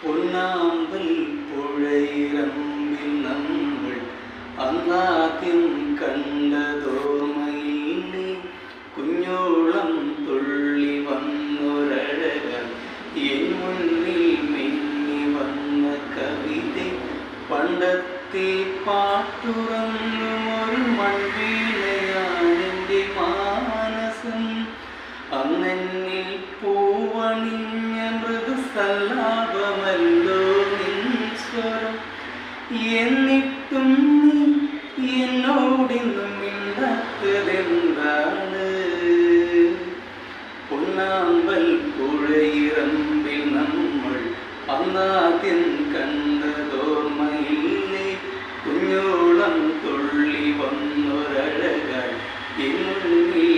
പൊന്നാമ്പൽ പുഴയിറമ്പിൽ നമ്മൾ അന്നാദ്യം കണ്ടതോർമ്മയില്ലേ? കുഞ്ഞോളം തുള്ളി വന്നൊരഴകൻ എൻ മുന്നിൽ മിന്നി വന്ന കവിത. പണ്ടത്തെ പാട്ടുറങ്ങും ഒരു മൺവീണയാണെൻ്റെ മാനസം. അന്നെന്നിൽ പൂവണിഞ്ഞ മൃദുസല്ലാപമല്ലോ നിൻ സ്വരം. എന്നിട്ടും നീ എന്നോടിന്നും മിണ്ടാത്തതെന്താണ്? പൊന്നാമ്പൽ പുഴയിറമ്പിൽ നമ്മൾ അന്നാദ്യം കണ്ടതോർമ്മയില്ലേ? കുഞ്ഞോളം തുള്ളി വന്നൊരഴകായി എൻ മുന്നിൽ